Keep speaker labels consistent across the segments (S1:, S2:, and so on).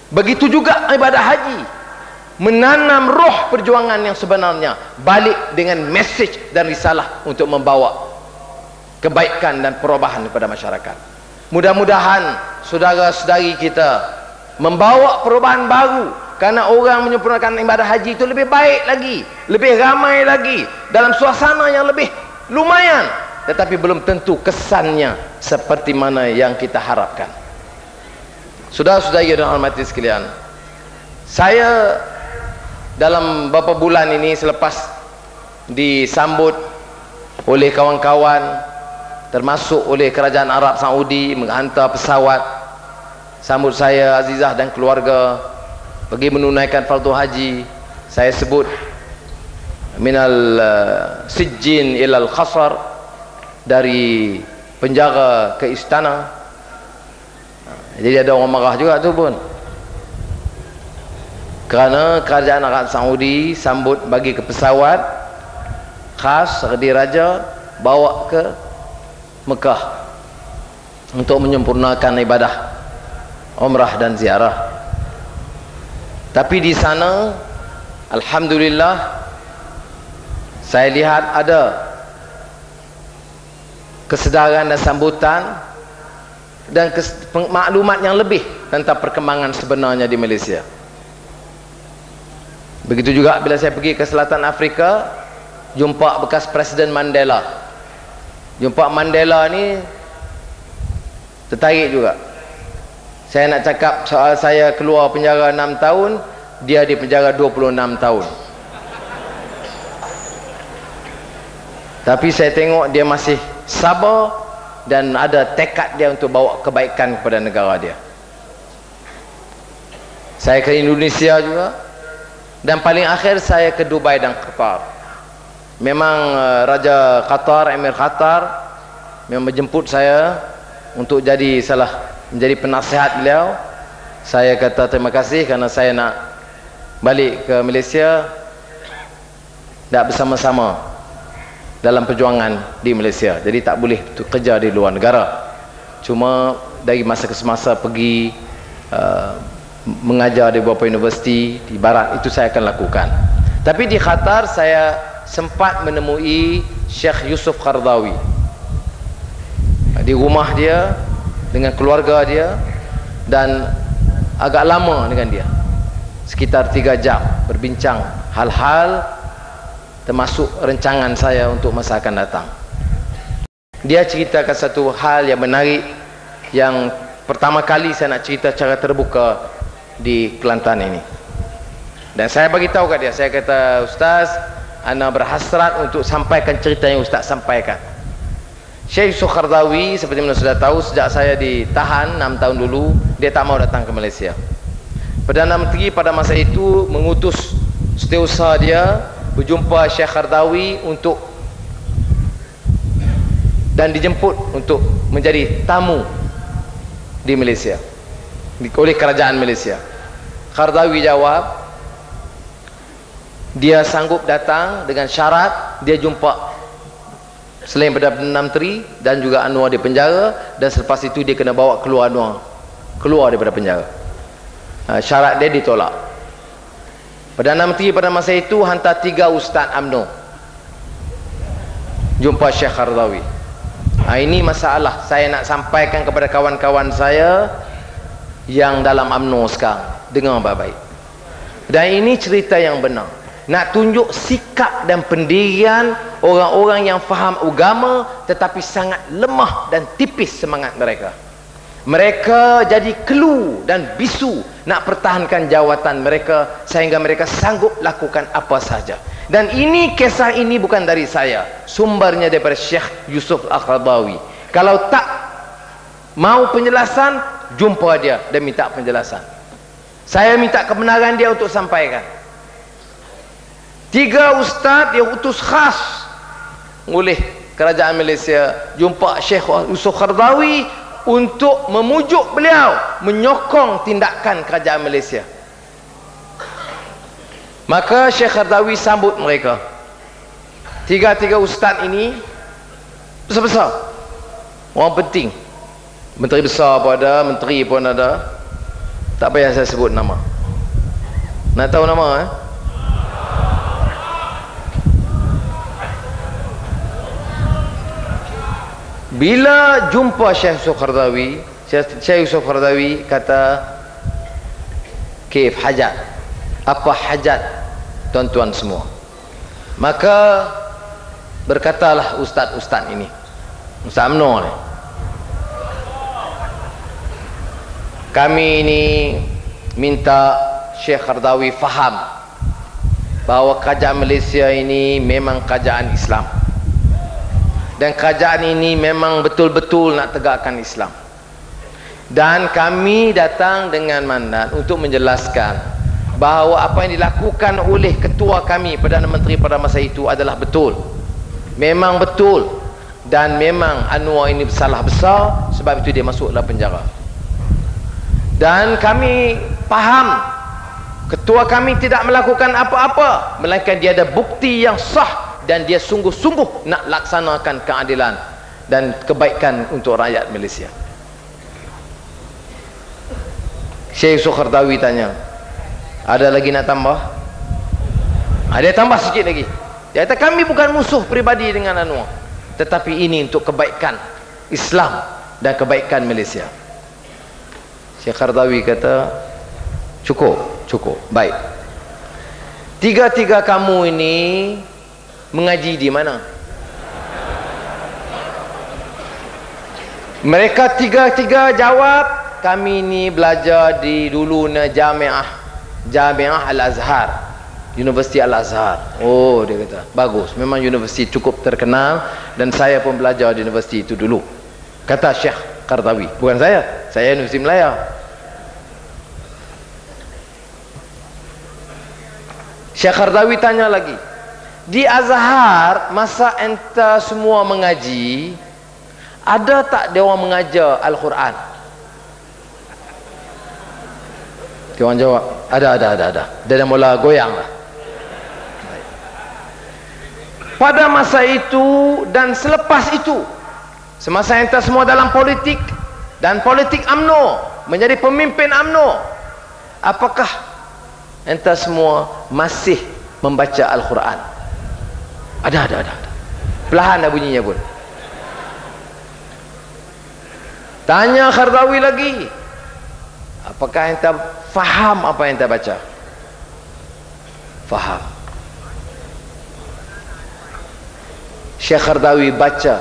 S1: Begitu juga ibadah haji, menanam roh perjuangan yang sebenarnya, balik dengan message dan risalah untuk membawa kebaikan dan perubahan kepada masyarakat. Mudah-mudahan saudara-saudari kita membawa perubahan baru, karena orang menyempurnakan ibadah haji itu lebih baik lagi, lebih ramai lagi, dalam suasana yang lebih lumayan, tetapi belum tentu kesannya seperti mana yang kita harapkan. Saudara-saudari yang hormati sekalian, saya dalam beberapa bulan ini selepas disambut oleh kawan-kawan, termasuk oleh kerajaan Arab Saudi menghantar pesawat sambut saya, Azizah dan keluarga pergi menunaikan fardu haji. Saya sebut minal sijjin ilal khasar, dari penjara ke istana. Jadi ada orang marah juga tu pun, kerana kerajaan Arab Saudi sambut bagi ke pesawat khas diraja bawa ke Mekah untuk menyempurnakan ibadah umrah dan ziarah. Tapi di sana alhamdulillah saya lihat ada kesedaran dan sambutan dan maklumat yang lebih tentang perkembangan sebenarnya di Malaysia. Begitu juga bila saya pergi ke Selatan Afrika, jumpa bekas Presiden Mandela. Jumpa Mandela ni tertarik juga. Saya nak cakap soal saya keluar penjara 6 tahun, dia di penjara 26 tahun. Tapi saya tengok dia masih sabar dan ada tekad dia untuk bawa kebaikan kepada negara dia. Saya ke Indonesia juga, dan paling akhir saya ke Dubai dan Qatar. Memang Raja Qatar, Emir Qatar memang menjemput saya untuk menjadi penasihat beliau. Saya kata terima kasih kerana saya nak balik ke Malaysia, tak bersama-sama dalam perjuangan di Malaysia, jadi tak boleh kerja di luar negara. Cuma dari masa ke semasa pergi mengajar di beberapa universiti di barat, itu saya akan lakukan. Tapi di Qatar saya sempat menemui Syekh Yusuf Qaradawi di rumah dia dengan keluarga dia, dan agak lama dengan dia, sekitar 3 jam berbincang hal-hal termasuk rancangan saya untuk masa akan datang. Dia ceritakan satu hal yang menarik, yang pertama kali saya nak cerita secara terbuka di Kelantan ini. Dan saya bagi tahu kat dia, saya kata, Ustaz, ana berhasrat untuk sampaikan cerita yang Ustaz sampaikan. Syekh Yusuf Qaradawi, seperti mana sudah tahu, sejak saya ditahan 6 tahun dulu, dia tak mau datang ke Malaysia. Perdana Menteri pada masa itu mengutus setiausaha dia berjumpa Syekh Qaradawi dan dijemput untuk menjadi tamu di Malaysia oleh kerajaan Malaysia. Qaradawi jawab dia sanggup datang dengan syarat dia jumpa selain Perdana Menteri dan juga Anwar di penjara, dan selepas itu dia kena bawa keluar Anwar keluar daripada penjara. Syarat dia ditolak. Perdana Menteri pada masa itu hantar 3 Ustaz UMNO jumpa Syekh Qaradawi. Ini masalah saya nak sampaikan kepada kawan-kawan saya yang dalam UMNO sekarang, dengar baik-baik. Dan ini cerita yang benar, nak tunjuk sikap dan pendirian orang-orang yang faham agama tetapi sangat lemah dan tipis semangat mereka. Mereka jadi kelu dan bisu nak pertahankan jawatan mereka sehingga mereka sanggup lakukan apa saja. Dan ini, kisah ini bukan dari saya, sumbernya daripada Syekh Yusuf Qaradawi. Kalau tak mau penjelasan, jumpa dia dan minta penjelasan. Saya minta kebenaran dia untuk sampaikan. 3 ustaz yang utus khas oleh kerajaan Malaysia jumpa Syekh Yusuf Qaradawi untuk memujuk beliau menyokong tindakan kerajaan Malaysia. Maka Syekh Qaradawi sambut mereka. 3 ustaz ini besar-besar, orang penting, menteri besar pun ada, menteri pun ada. Tak payah saya sebut nama. Nak tahu nama? Bila jumpa Syekh Yusuf Qaradawi, Syekh Yusuf Qaradawi kata, "Kif hajat?" Apa hajat tuan-tuan semua? Maka berkatalah ustaz-ustaz ini, Ustaz UMNO ni, kami ini minta Syekh Qaradawi faham bahawa kerajaan Malaysia ini memang kerajaan Islam, dan kerajaan ini memang betul-betul nak tegakkan Islam, dan kami datang dengan mandat untuk menjelaskan bahawa apa yang dilakukan oleh ketua kami, Perdana Menteri pada masa itu adalah betul, memang betul, dan memang Anwar ini bersalah besar, sebab itu dia masuk dalam penjara. Dan kami faham ketua kami tidak melakukan apa-apa, melainkan dia ada bukti yang sah dan dia sungguh-sungguh nak laksanakan keadilan dan kebaikan untuk rakyat Malaysia. Syekh Yusuf Qaradawi tanya, ada lagi nak tambah? Ada tambah sikit lagi. Dia kata, kami bukan musuh peribadi dengan Anwar, tetapi ini untuk kebaikan Islam dan kebaikan Malaysia. Syekh Qaradawi kata, cukup, baik. Tiga-tiga kamu ini mengaji di mana? Mereka tiga-tiga jawab, kami ini belajar di dulu Jamiah Al-Azhar, Universiti Al-Azhar. Oh, dia kata, bagus, memang universiti cukup terkenal, dan saya pun belajar di universiti itu dulu, kata Syekh Qaradawi. Bukan saya Universiti Melaya. Syekh Qaradawi tanya lagi, di Azhar masa enta semua mengaji, ada tak dia orang mengajar Al-Quran? Dia orang jawab, ada. Dia dah mula goyang lah. Pada masa itu dan selepas itu, semasa enta semua dalam politik dan politik UMNO, menjadi pemimpin UMNO, apakah enta semua masih membaca Al-Quran? Ada. Perlahan dah bunyinya pun. Tanya Qaradawi lagi, apakah enta faham apa yang enta baca? Faham. Syekh Qaradawi baca,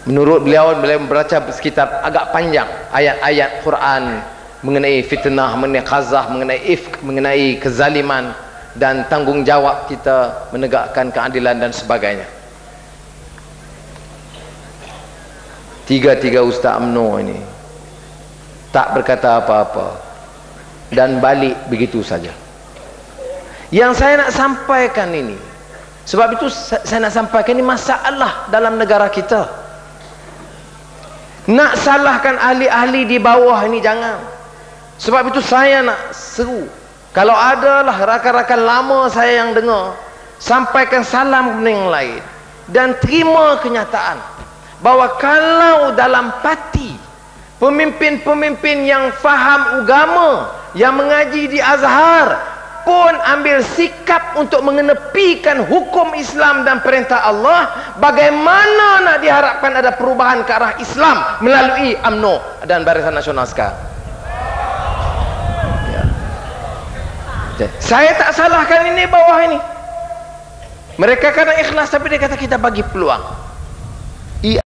S1: menurut beliau membaca sekitar agak panjang ayat-ayat Quran mengenai fitnah, mengenai qazah, mengenai ifk, mengenai kezaliman dan tanggungjawab kita menegakkan keadilan dan sebagainya. Tiga-tiga ustaz UMNO ini tak berkata apa-apa dan balik begitu saja. Yang saya nak sampaikan ini, sebab itu saya nak sampaikan ini masalah dalam negara kita. Nak salahkan ahli-ahli di bawah ini jangan. Sebab itu saya nak seru, kalau adalah rakan-rakan lama saya yang dengar, sampaikan salam kepada yang lain dan terima kenyataan bahawa kalau dalam parti pemimpin-pemimpin yang faham agama, yang mengaji di Azhar pun ambil sikap untuk mengenepikan hukum Islam dan perintah Allah, bagaimana nak diharapkan ada perubahan ke arah Islam melalui UMNO dan Barisan Nasional sekarang? Ya. Saya tak salahkan ini bawah ini. Mereka kena ikhlas, tapi dia kata kita bagi peluang.